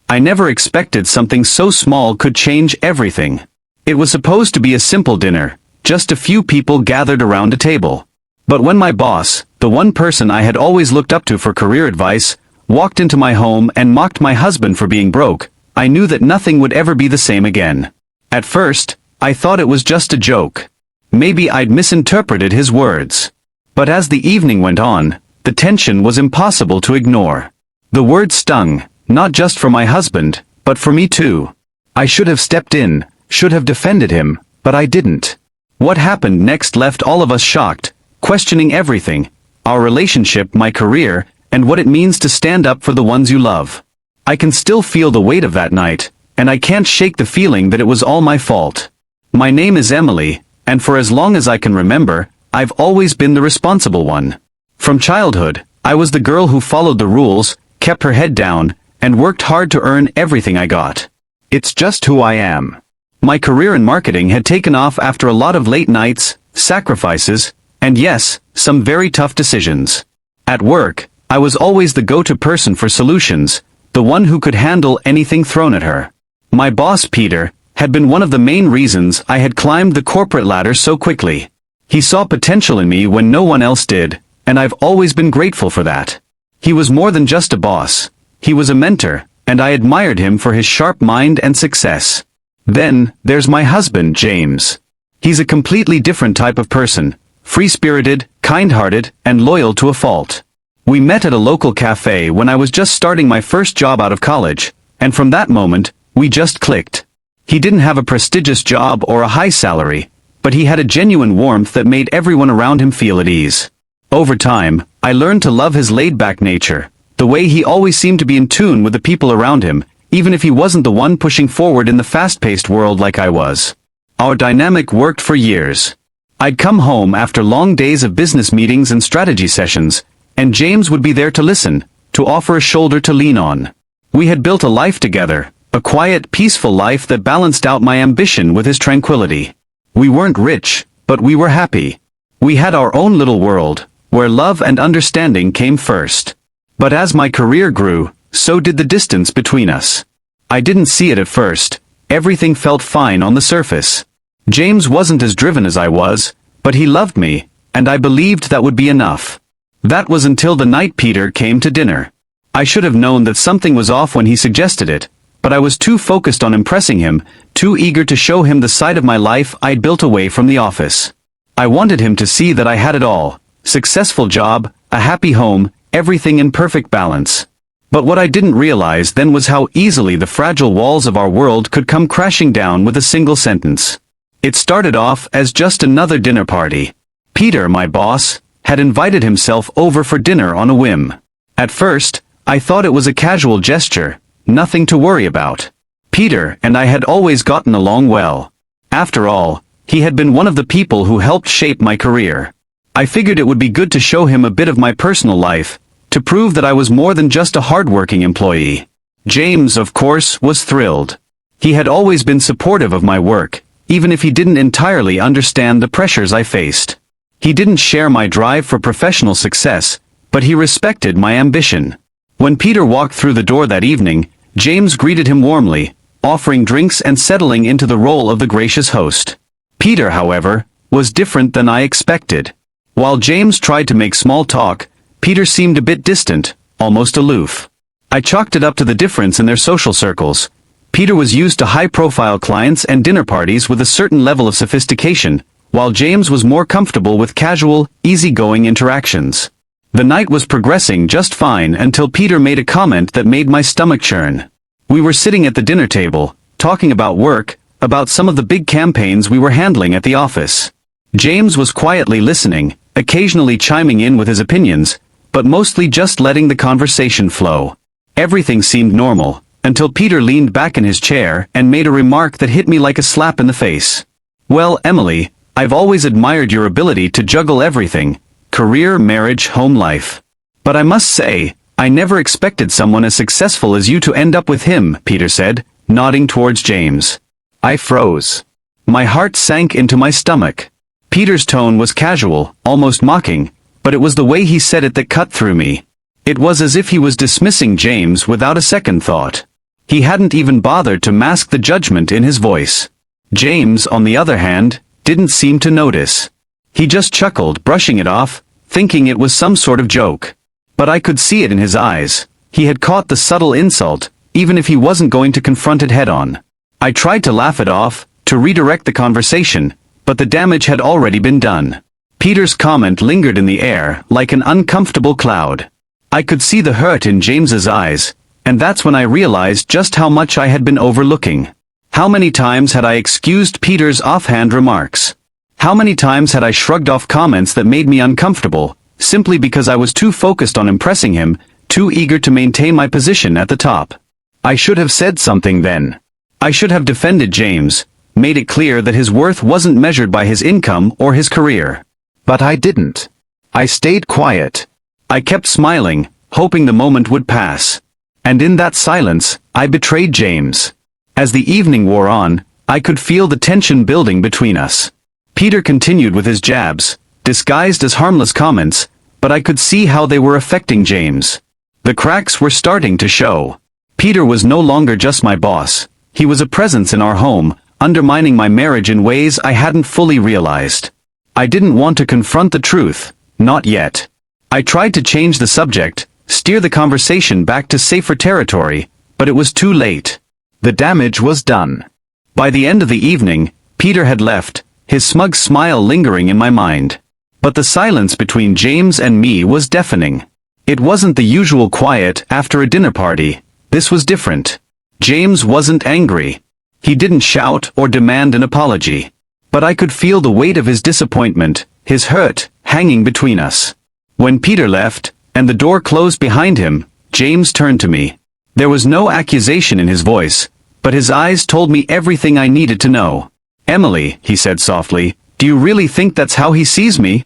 I never expected something so small could change everything. It was supposed to be a simple dinner, just a few people gathered around a table. But when my boss, the one person I had always looked up to for career advice, walked into my home and mocked my husband for being broke, I knew that nothing would ever be the same again. At first, I thought it was just a joke. Maybe I'd misinterpreted his words. But as the evening went on, the tension was impossible to ignore. The words stung, not just for my husband, but for me too. I should have stepped in, should have defended him, but I didn't. What happened next left all of us shocked, questioning everything, our relationship, my career, and what it means to stand up for the ones you love. I can still feel the weight of that night, and I can't shake the feeling that it was all my fault. My name is Emily, and for as long as I can remember, I've always been the responsible one. From childhood, I was the girl who followed the rules, kept her head down, and worked hard to earn everything I got. It's just who I am. My career in marketing had taken off after a lot of late nights, sacrifices, and yes, some very tough decisions. At work, I was always the go-to person for solutions, the one who could handle anything thrown at her. My boss, Peter, had been one of the main reasons I had climbed the corporate ladder so quickly. He saw potential in me when no one else did, and I've always been grateful for that. He was more than just a boss. He was a mentor, and I admired him for his sharp mind and success. Then, there's my husband, James. He's a completely different type of person, free-spirited, kind-hearted, and loyal to a fault. We met at a local cafe when I was just starting my first job out of college, and from that moment, we just clicked. He didn't have a prestigious job or a high salary, but he had a genuine warmth that made everyone around him feel at ease. Over time, I learned to love his laid-back nature, the way he always seemed to be in tune with the people around him, even if he wasn't the one pushing forward in the fast-paced world like I was. Our dynamic worked for years. I'd come home after long days of business meetings and strategy sessions, and James would be there to listen, to offer a shoulder to lean on. We had built a life together, a quiet, peaceful life that balanced out my ambition with his tranquility. We weren't rich, but we were happy. We had our own little world, where love and understanding came first. But as my career grew, so did the distance between us. I didn't see it at first. Everything felt fine on the surface. James wasn't as driven as I was, but he loved me, and I believed that would be enough. That was until the night Peter came to dinner. I should have known that something was off when he suggested it, but I was too focused on impressing him, too eager to show him the side of my life I'd built away from the office. I wanted him to see that I had it all: successful job, a happy home, everything in perfect balance. But what I didn't realize then was how easily the fragile walls of our world could come crashing down with a single sentence. It started off as just another dinner party. Peter, my boss, had invited himself over for dinner on a whim. At first, I thought it was a casual gesture, nothing to worry about. Peter and I had always gotten along well. After all, he had been one of the people who helped shape my career. I figured it would be good to show him a bit of my personal life, to prove that I was more than just a hard-working employee. James, of course, was thrilled. He had always been supportive of my work, even if he didn't entirely understand the pressures I faced. He didn't share my drive for professional success, but he respected my ambition. When Peter walked through the door that evening, James greeted him warmly, offering drinks and settling into the role of the gracious host. Peter, however, was different than I expected. While James tried to make small talk, Peter seemed a bit distant, almost aloof. I chalked it up to the difference in their social circles. Peter was used to high-profile clients and dinner parties with a certain level of sophistication, while James was more comfortable with casual, easygoing interactions. The night was progressing just fine until Peter made a comment that made my stomach churn. We were sitting at the dinner table, talking about work, about some of the big campaigns we were handling at the office. James was quietly listening, occasionally chiming in with his opinions, but mostly just letting the conversation flow. Everything seemed normal, until Peter leaned back in his chair and made a remark that hit me like a slap in the face. "Well, Emily, I've always admired your ability to juggle everything: career, marriage, home life. But I must say, I never expected someone as successful as you to end up with him," Peter said, nodding towards James. I froze. My heart sank into my stomach. Peter's tone was casual, almost mocking, but it was the way he said it that cut through me. It was as if he was dismissing James without a second thought. He hadn't even bothered to mask the judgment in his voice. James, on the other hand, didn't seem to notice. He just chuckled, brushing it off, thinking it was some sort of joke. But I could see it in his eyes. He had caught the subtle insult, even if he wasn't going to confront it head-on. I tried to laugh it off, to redirect the conversation, but the damage had already been done. Peter's comment lingered in the air, like an uncomfortable cloud. I could see the hurt in James's eyes, and that's when I realized just how much I had been overlooking. How many times had I excused Peter's offhand remarks? How many times had I shrugged off comments that made me uncomfortable, simply because I was too focused on impressing him, too eager to maintain my position at the top? I should have said something then. I should have defended James, made it clear that his worth wasn't measured by his income or his career. But I didn't. I stayed quiet. I kept smiling, hoping the moment would pass. And in that silence, I betrayed James. As the evening wore on, I could feel the tension building between us. Peter continued with his jabs, disguised as harmless comments, but I could see how they were affecting James. The cracks were starting to show. Peter was no longer just my boss. He was a presence in our home, undermining my marriage in ways I hadn't fully realized. I didn't want to confront the truth, not yet. I tried to change the subject, steer the conversation back to safer territory, but it was too late. The damage was done. By the end of the evening, Peter had left, his smug smile lingering in my mind. But the silence between James and me was deafening. It wasn't the usual quiet after a dinner party. This was different. James wasn't angry. He didn't shout or demand an apology. But I could feel the weight of his disappointment, his hurt, hanging between us. When Peter left, and the door closed behind him, James turned to me. There was no accusation in his voice, but his eyes told me everything I needed to know. "Emily," he said softly, "do you really think that's how he sees me?"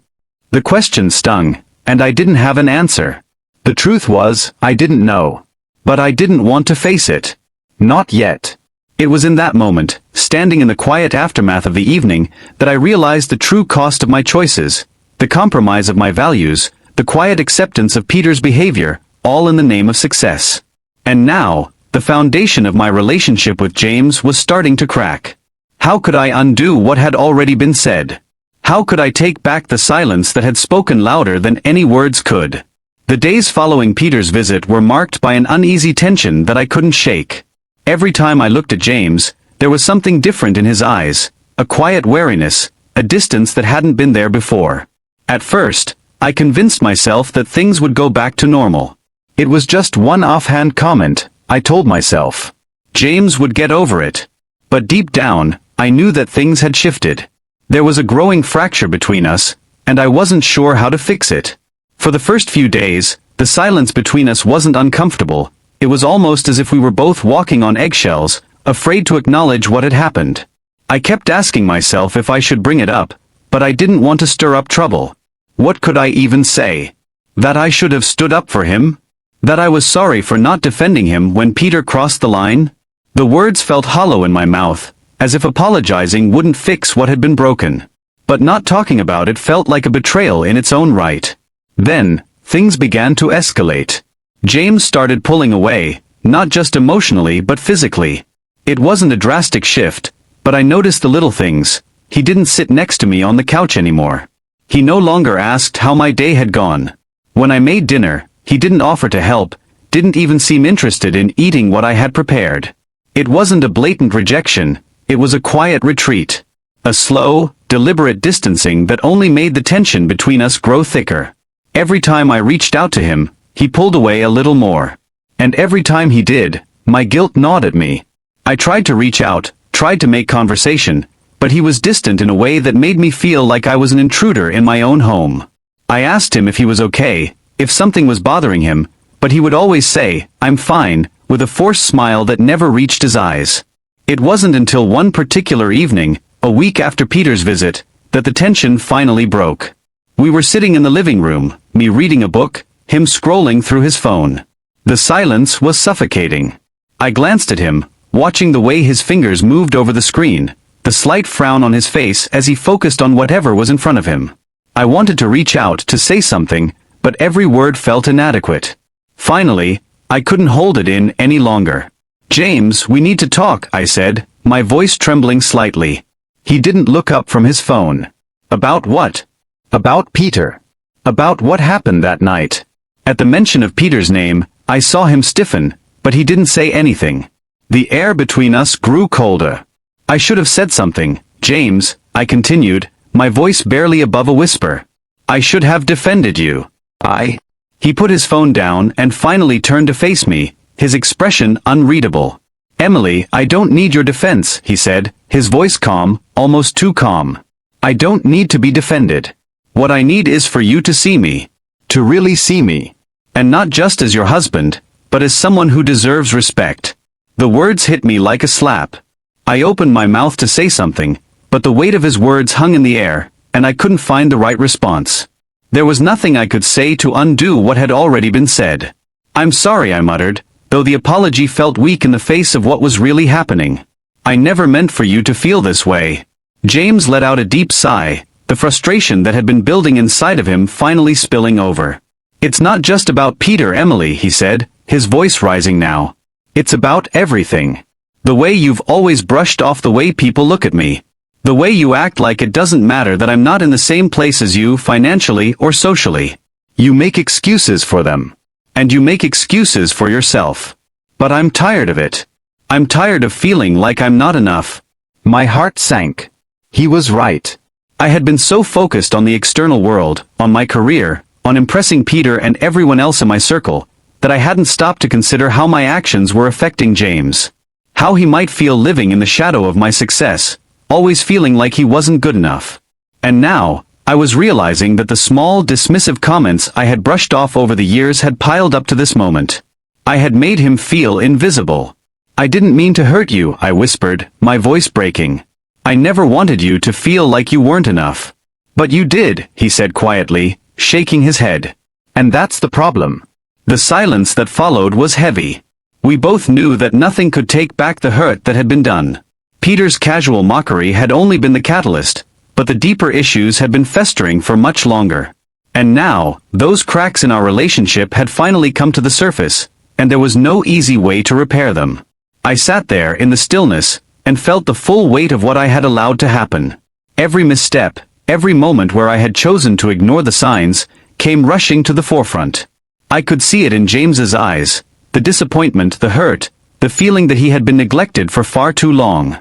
The question stung, and I didn't have an answer. The truth was, I didn't know. But I didn't want to face it. Not yet. It was in that moment, standing in the quiet aftermath of the evening, that I realized the true cost of my choices, the compromise of my values, the quiet acceptance of Peter's behavior, all in the name of success. And now, the foundation of my relationship with James was starting to crack. How could I undo what had already been said? How could I take back the silence that had spoken louder than any words could? The days following Peter's visit were marked by an uneasy tension that I couldn't shake. Every time I looked at James, there was something different in his eyes, a quiet wariness, a distance that hadn't been there before. At first, I convinced myself that things would go back to normal. It was just one offhand comment, I told myself. James would get over it. But deep down, I knew that things had shifted. There was a growing fracture between us, and I wasn't sure how to fix it. For the first few days, the silence between us wasn't uncomfortable. It was almost as if we were both walking on eggshells, afraid to acknowledge what had happened. I kept asking myself if I should bring it up, but I didn't want to stir up trouble. What could I even say? That I should have stood up for him? That I was sorry for not defending him when Peter crossed the line? The words felt hollow in my mouth, as if apologizing wouldn't fix what had been broken. But not talking about it felt like a betrayal in its own right. Then, things began to escalate. James started pulling away, not just emotionally but physically. It wasn't a drastic shift, but I noticed the little things. He didn't sit next to me on the couch anymore. He no longer asked how my day had gone. When I made dinner, he didn't offer to help, didn't even seem interested in eating what I had prepared. It wasn't a blatant rejection, it was a quiet retreat. A slow, deliberate distancing that only made the tension between us grow thicker. Every time I reached out to him, he pulled away a little more. And every time he did, my guilt gnawed at me. I tried to reach out, tried to make conversation, but he was distant in a way that made me feel like I was an intruder in my own home. I asked him if he was okay, if something was bothering him, but he would always say, "I'm fine," with a forced smile that never reached his eyes. It wasn't until one particular evening, a week after Peter's visit, that the tension finally broke. We were sitting in the living room, me reading a book, him scrolling through his phone. The silence was suffocating. I glanced at him, watching the way his fingers moved over the screen, the slight frown on his face as he focused on whatever was in front of him. I wanted to reach out to say something, but every word felt inadequate. Finally, I couldn't hold it in any longer. "James, we need to talk," I said, my voice trembling slightly. He didn't look up from his phone. "About what?" "About Peter. About what happened that night." At the mention of Peter's name, I saw him stiffen, but he didn't say anything. The air between us grew colder. "I should have said something, James," I continued, my voice barely above a whisper. "I should have defended you." He put his phone down and finally turned to face me, his expression unreadable. "Emily, I don't need your defense," he said, his voice calm, almost too calm. "I don't need to be defended. What I need is for you to see me. To really see me. And not just as your husband, but as someone who deserves respect." The words hit me like a slap. I opened my mouth to say something, but the weight of his words hung in the air, and I couldn't find the right response. There was nothing I could say to undo what had already been said. "I'm sorry," I muttered, though the apology felt weak in the face of what was really happening. "I never meant for you to feel this way." James let out a deep sigh, the frustration that had been building inside of him finally spilling over. "It's not just about Peter, Emily," he said, his voice rising now. "It's about everything. The way you've always brushed off the way people look at me. The way you act like it doesn't matter that I'm not in the same place as you financially or socially. You make excuses for them. And you make excuses for yourself. But I'm tired of it. I'm tired of feeling like I'm not enough." My heart sank. He was right. I had been so focused on the external world, on my career, on impressing Peter and everyone else in my circle, that I hadn't stopped to consider how my actions were affecting James. How he might feel living in the shadow of my success, always feeling like he wasn't good enough. And now, I was realizing that the small, dismissive comments I had brushed off over the years had piled up to this moment. I had made him feel invisible. "I didn't mean to hurt you," I whispered, my voice breaking. "I never wanted you to feel like you weren't enough." "But you did," he said quietly, shaking his head. "And that's the problem." The silence that followed was heavy. We both knew that nothing could take back the hurt that had been done. Peter's casual mockery had only been the catalyst, but the deeper issues had been festering for much longer. And now, those cracks in our relationship had finally come to the surface, and there was no easy way to repair them. I sat there in the stillness, and felt the full weight of what I had allowed to happen. Every misstep, every moment where I had chosen to ignore the signs, came rushing to the forefront. I could see it in James's eyes, the disappointment, the hurt, the feeling that he had been neglected for far too long.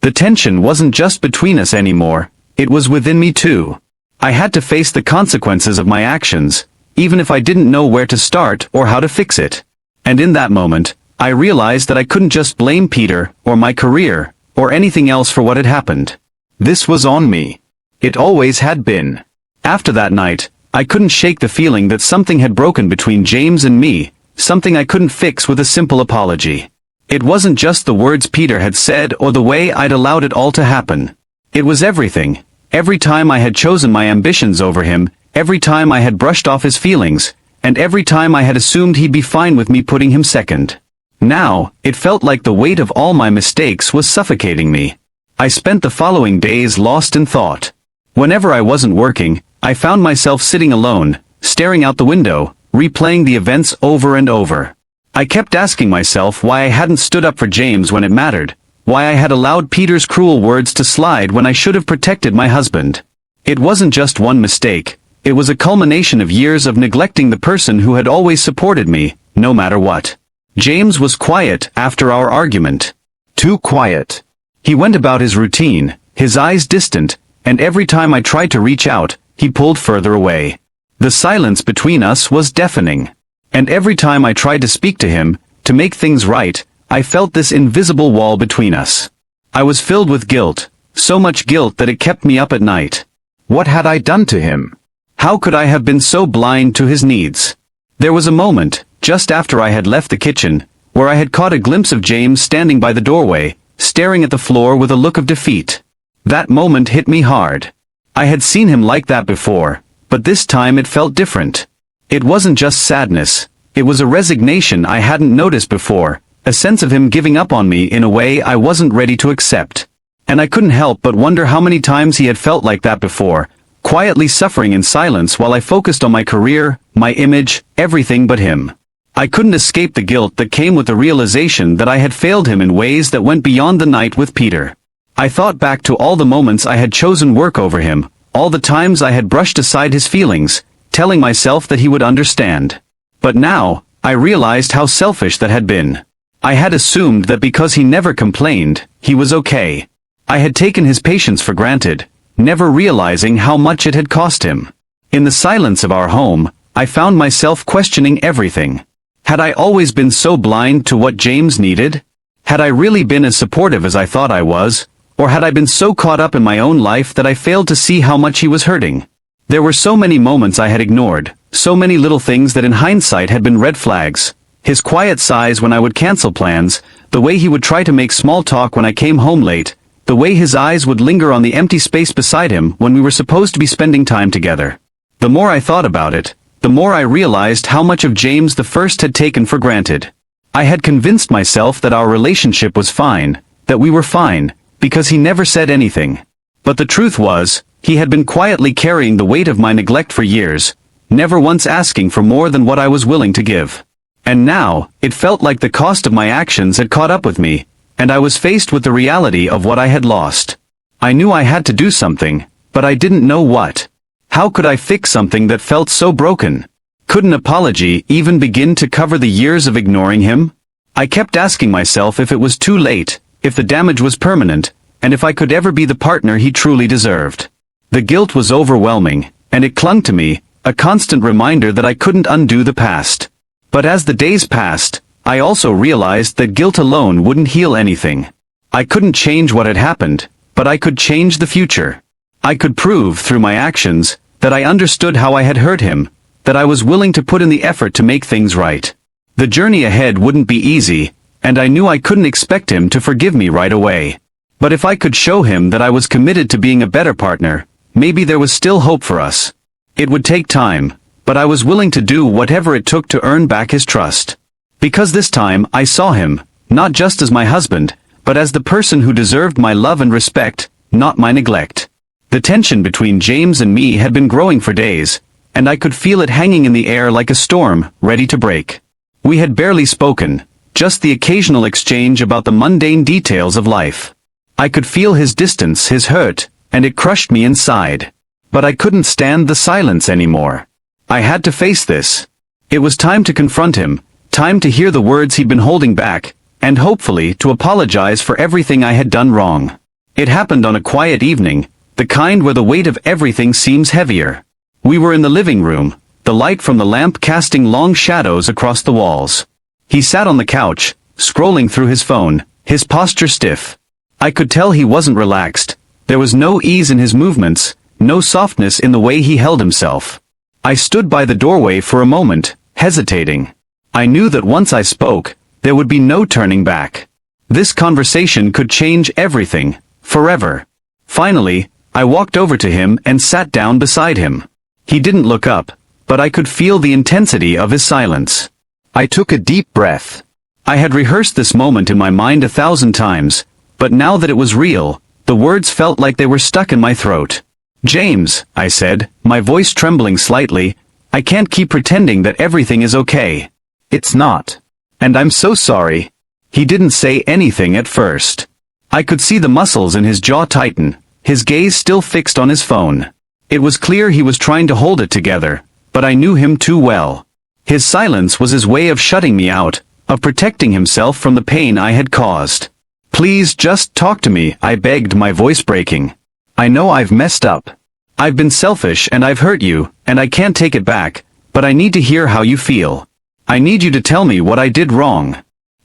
The tension wasn't just between us anymore, it was within me too. I had to face the consequences of my actions, even if I didn't know where to start or how to fix it. And in that moment, I realized that I couldn't just blame Peter, or my career, or anything else for what had happened. This was on me. It always had been. After that night, I couldn't shake the feeling that something had broken between James and me, something I couldn't fix with a simple apology. It wasn't just the words Peter had said or the way I'd allowed it all to happen. It was everything. Every time I had chosen my ambitions over him, every time I had brushed off his feelings, and every time I had assumed he'd be fine with me putting him second. Now, it felt like the weight of all my mistakes was suffocating me. I spent the following days lost in thought. Whenever I wasn't working, I found myself sitting alone, staring out the window, replaying the events over and over. I kept asking myself why I hadn't stood up for James when it mattered, why I had allowed Peter's cruel words to slide when I should have protected my husband. It wasn't just one mistake, it was a culmination of years of neglecting the person who had always supported me, no matter what. James was quiet after our argument. Too quiet. He went about his routine, his eyes distant, and every time I tried to reach out, he pulled further away. The silence between us was deafening. And every time I tried to speak to him, to make things right, I felt this invisible wall between us. I was filled with guilt, so much guilt that it kept me up at night. What had I done to him? How could I have been so blind to his needs? There was a moment, just after I had left the kitchen, where I had caught a glimpse of James standing by the doorway, staring at the floor with a look of defeat. That moment hit me hard. I had seen him like that before, but this time it felt different. It wasn't just sadness, it was a resignation I hadn't noticed before, a sense of him giving up on me in a way I wasn't ready to accept. And I couldn't help but wonder how many times he had felt like that before, quietly suffering in silence while I focused on my career, my image, everything but him. I couldn't escape the guilt that came with the realization that I had failed him in ways that went beyond the night with Peter. I thought back to all the moments I had chosen work over him, all the times I had brushed aside his feelings, telling myself that he would understand. But now, I realized how selfish that had been. I had assumed that because he never complained, he was okay. I had taken his patience for granted, never realizing how much it had cost him. In the silence of our home, I found myself questioning everything. Had I always been so blind to what James needed? Had I really been as supportive as I thought I was? Or had I been so caught up in my own life that I failed to see how much he was hurting? There were so many moments I had ignored, so many little things that in hindsight had been red flags. His quiet sighs when I would cancel plans, the way he would try to make small talk when I came home late, the way his eyes would linger on the empty space beside him when we were supposed to be spending time together. The more I thought about it, the more I realized how much of James the First had taken for granted. I had convinced myself that our relationship was fine, that we were fine, because he never said anything. But the truth was, he had been quietly carrying the weight of my neglect for years, never once asking for more than what I was willing to give. And now, it felt like the cost of my actions had caught up with me, and I was faced with the reality of what I had lost. I knew I had to do something, but I didn't know what. How could I fix something that felt so broken? Could an apology even begin to cover the years of ignoring him? I kept asking myself if it was too late, if the damage was permanent, and if I could ever be the partner he truly deserved. The guilt was overwhelming, and it clung to me, a constant reminder that I couldn't undo the past. But as the days passed, I also realized that guilt alone wouldn't heal anything. I couldn't change what had happened, but I could change the future. I could prove through my actions that I understood how I had hurt him, that I was willing to put in the effort to make things right. The journey ahead wouldn't be easy, and I knew I couldn't expect him to forgive me right away. But if I could show him that I was committed to being a better partner, maybe there was still hope for us. It would take time, but I was willing to do whatever it took to earn back his trust. Because this time I saw him, not just as my husband, but as the person who deserved my love and respect, not my neglect. The tension between James and me had been growing for days, and I could feel it hanging in the air like a storm, ready to break. We had barely spoken, just the occasional exchange about the mundane details of life. I could feel his distance, his hurt, and it crushed me inside. But I couldn't stand the silence anymore. I had to face this. It was time to confront him, time to hear the words he'd been holding back, and hopefully to apologize for everything I had done wrong. It happened on a quiet evening, the kind where the weight of everything seems heavier. We were in the living room, the light from the lamp casting long shadows across the walls. He sat on the couch, scrolling through his phone, his posture stiff. I could tell he wasn't relaxed. There was no ease in his movements, no softness in the way he held himself. I stood by the doorway for a moment, hesitating. I knew that once I spoke, there would be no turning back. This conversation could change everything, forever. Finally, I walked over to him and sat down beside him. He didn't look up, but I could feel the intensity of his silence. I took a deep breath. I had rehearsed this moment in my mind 1,000 times, but now that it was real, the words felt like they were stuck in my throat. "James," I said, my voice trembling slightly, "I can't keep pretending that everything is okay. It's not. And I'm so sorry." He didn't say anything at first. I could see the muscles in his jaw tighten, his gaze still fixed on his phone. It was clear he was trying to hold it together, but I knew him too well. His silence was his way of shutting me out, of protecting himself from the pain I had caused. "Please just talk to me," I begged, my voice breaking. "I know I've messed up. I've been selfish and I've hurt you, and I can't take it back, but I need to hear how you feel. I need you to tell me what I did wrong."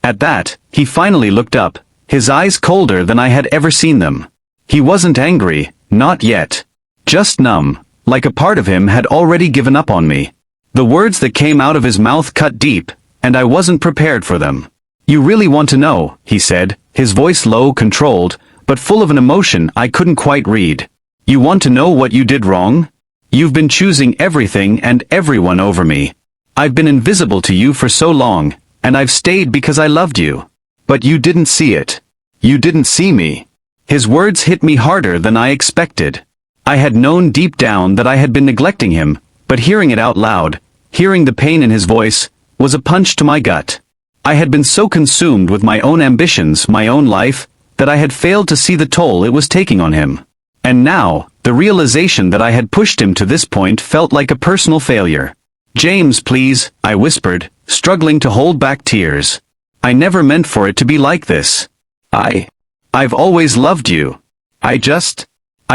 At that, he finally looked up, his eyes colder than I had ever seen them. He wasn't angry, not yet. Just numb, like a part of him had already given up on me. The words that came out of his mouth cut deep, and I wasn't prepared for them. "You really want to know," he said, his voice low, controlled, but full of an emotion I couldn't quite read. "You want to know what you did wrong? You've been choosing everything and everyone over me. I've been invisible to you for so long, and I've stayed because I loved you. But you didn't see it. You didn't see me." His words hit me harder than I expected. I had known deep down that I had been neglecting him, but hearing it out loud, hearing the pain in his voice, was a punch to my gut. I had been so consumed with my own ambitions, my own life, that I had failed to see the toll it was taking on him. And now, the realization that I had pushed him to this point felt like a personal failure. "James, please," I whispered, struggling to hold back tears. "I never meant for it to be like this. I've always loved you. I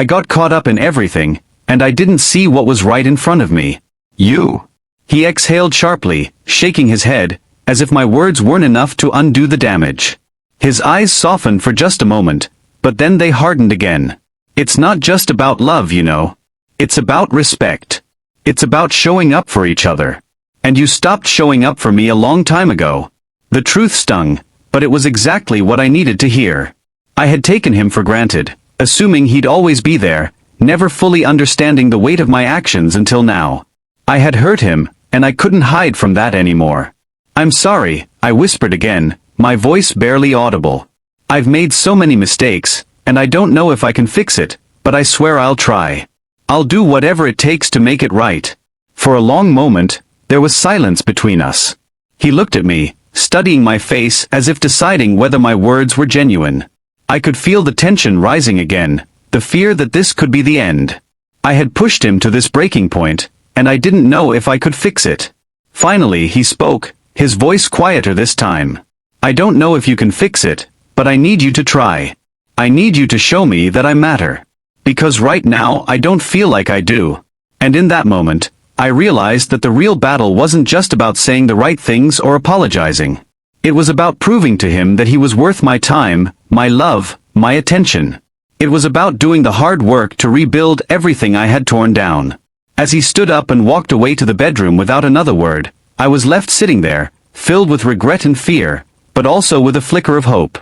got caught up in everything, and I didn't see what was right in front of me. You." He exhaled sharply, shaking his head, as if my words weren't enough to undo the damage. His eyes softened for just a moment, but then they hardened again. "It's not just about love, you know. It's about respect. It's about showing up for each other. And you stopped showing up for me a long time ago." The truth stung, but it was exactly what I needed to hear. I had taken him for granted, assuming he'd always be there, never fully understanding the weight of my actions until now. I had hurt him, and I couldn't hide from that anymore. "I'm sorry," I whispered again, my voice barely audible. "I've made so many mistakes, and I don't know if I can fix it, but I swear I'll try. I'll do whatever it takes to make it right." For a long moment, there was silence between us. He looked at me, studying my face as if deciding whether my words were genuine. I could feel the tension rising again, the fear that this could be the end. I had pushed him to this breaking point, and I didn't know if I could fix it. Finally he spoke, his voice quieter this time. "I don't know if you can fix it, but I need you to try. I need you to show me that I matter. Because right now I don't feel like I do." And in that moment, I realized that the real battle wasn't just about saying the right things or apologizing. It was about proving to him that he was worth my time, my love, my attention. It was about doing the hard work to rebuild everything I had torn down. As he stood up and walked away to the bedroom without another word, I was left sitting there, filled with regret and fear, but also with a flicker of hope.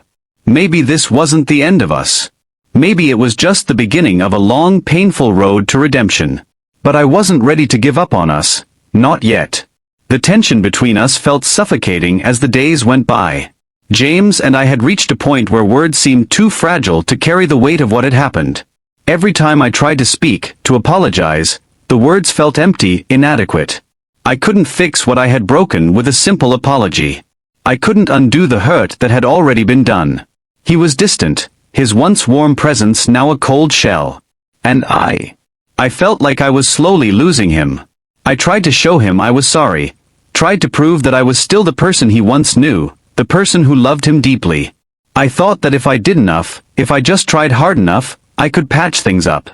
Maybe this wasn't the end of us. Maybe it was just the beginning of a long, painful road to redemption. But I wasn't ready to give up on us, not yet. The tension between us felt suffocating as the days went by. James and I had reached a point where words seemed too fragile to carry the weight of what had happened. Every time I tried to speak, to apologize, the words felt empty, inadequate. I couldn't fix what I had broken with a simple apology. I couldn't undo the hurt that had already been done. He was distant, his once warm presence now a cold shell. And I felt like I was slowly losing him. I tried to show him I was sorry, tried to prove that I was still the person he once knew, the person who loved him deeply. I thought that if I did enough, if I just tried hard enough, I could patch things up.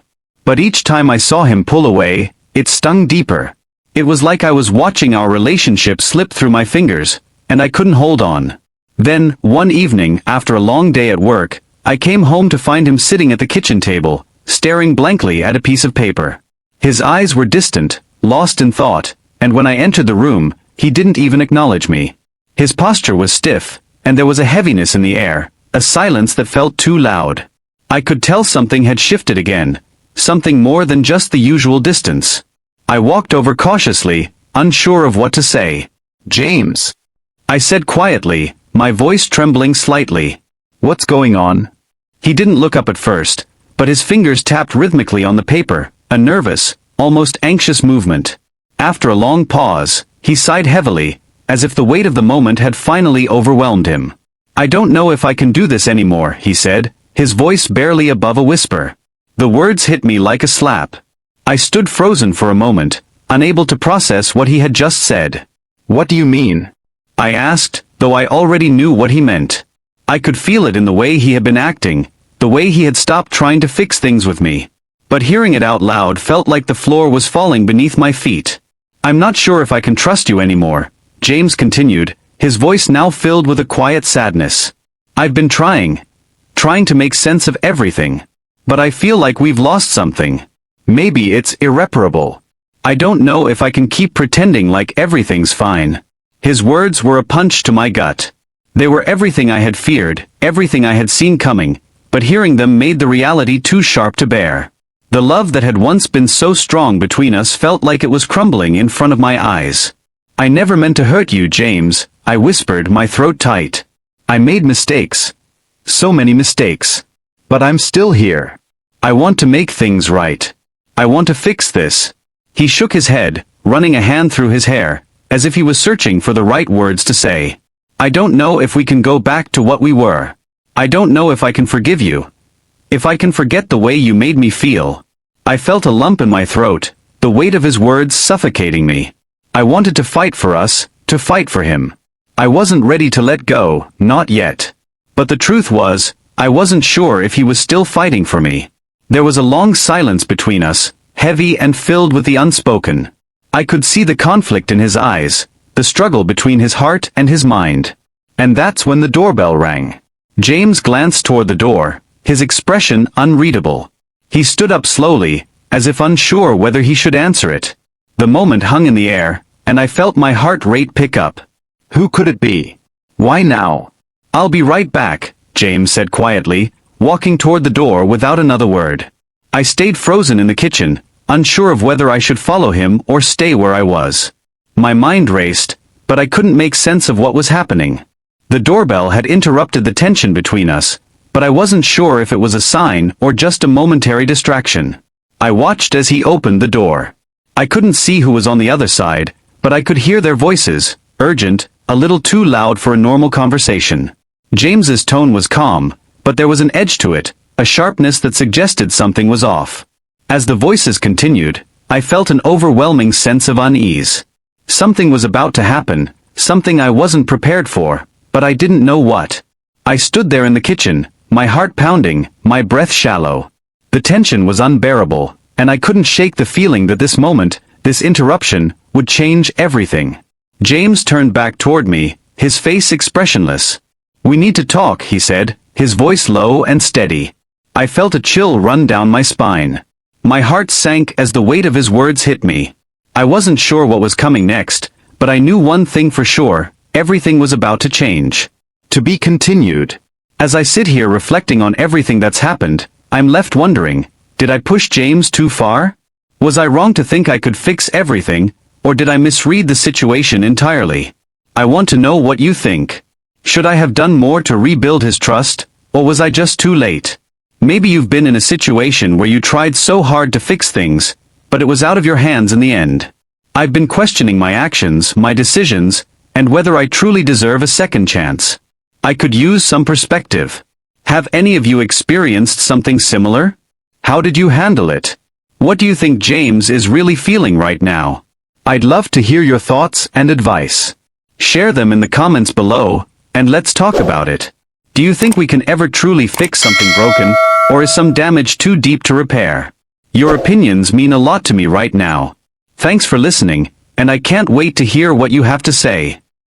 But each time I saw him pull away, it stung deeper. It was like I was watching our relationship slip through my fingers, and I couldn't hold on. Then, one evening, after a long day at work, I came home to find him sitting at the kitchen table, staring blankly at a piece of paper. His eyes were distant, lost in thought, and when I entered the room, he didn't even acknowledge me. His posture was stiff, and there was a heaviness in the air, a silence that felt too loud. I could tell something had shifted again, something more than just the usual distance. I walked over cautiously, unsure of what to say. "James," I said quietly, my voice trembling slightly. "What's going on?" He didn't look up at first, but his fingers tapped rhythmically on the paper, a nervous, almost anxious movement. After a long pause, he sighed heavily, as if the weight of the moment had finally overwhelmed him. "I don't know if I can do this anymore," he said, his voice barely above a whisper. The words hit me like a slap. I stood frozen for a moment, unable to process what he had just said. "What do you mean?" I asked, though I already knew what he meant. I could feel it in the way he had been acting, the way he had stopped trying to fix things with me. But hearing it out loud felt like the floor was falling beneath my feet. "I'm not sure if I can trust you anymore," James continued, his voice now filled with a quiet sadness. "I've been trying to make sense of everything. But I feel like we've lost something. Maybe it's irreparable. I don't know if I can keep pretending like everything's fine." His words were a punch to my gut. They were everything I had feared, everything I had seen coming, but hearing them made the reality too sharp to bear. The love that had once been so strong between us felt like it was crumbling in front of my eyes. "I never meant to hurt you, James," I whispered, my throat tight. "I made mistakes. So many mistakes. But I'm still here. I want to make things right. I want to fix this." He shook his head, running a hand through his hair, as if he was searching for the right words to say. I don't know if we can go back to what we were. I don't know if I can forgive you. If I can forget the way you made me feel. I felt a lump in my throat, the weight of his words suffocating me. I wanted to fight for us, to fight for him. I wasn't ready to let go, not yet. But the truth was, I wasn't sure if he was still fighting for me. There was a long silence between us, heavy and filled with the unspoken. I could see the conflict in his eyes, the struggle between his heart and his mind. And that's when the doorbell rang. James glanced toward the door, his expression unreadable. He stood up slowly, as if unsure whether he should answer it. The moment hung in the air, and I felt my heart rate pick up. Who could it be? Why now? I'll be right back, James said quietly, walking toward the door without another word. I stayed frozen in the kitchen, unsure of whether I should follow him or stay where I was. My mind raced, but I couldn't make sense of what was happening. The doorbell had interrupted the tension between us, but I wasn't sure if it was a sign or just a momentary distraction. I watched as he opened the door. I couldn't see who was on the other side, but I could hear their voices, urgent, a little too loud for a normal conversation. James's tone was calm, but there was an edge to it, a sharpness that suggested something was off. As the voices continued, I felt an overwhelming sense of unease. Something was about to happen, something I wasn't prepared for, but I didn't know what. I stood there in the kitchen, my heart pounding, my breath shallow. The tension was unbearable, and I couldn't shake the feeling that this moment, this interruption, would change everything. James turned back toward me, his face expressionless. "We need to talk," he said, his voice low and steady. I felt a chill run down my spine. My heart sank as the weight of his words hit me. I wasn't sure what was coming next, but I knew one thing for sure, everything was about to change. To be continued. As I sit here reflecting on everything that's happened, I'm left wondering, did I push James too far? Was I wrong to think I could fix everything, or did I misread the situation entirely? I want to know what you think. Should I have done more to rebuild his trust, or was I just too late? Maybe you've been in a situation where you tried so hard to fix things, but it was out of your hands in the end. I've been questioning my actions, my decisions, and whether I truly deserve a second chance. I could use some perspective. Have any of you experienced something similar? How did you handle it? What do you think James is really feeling right now? I'd love to hear your thoughts and advice. Share them in the comments below, and let's talk about it. Do you think we can ever truly fix something broken, or is some damage too deep to repair? Your opinions mean a lot to me right now. Thanks for listening, and I can't wait to hear what you have to say.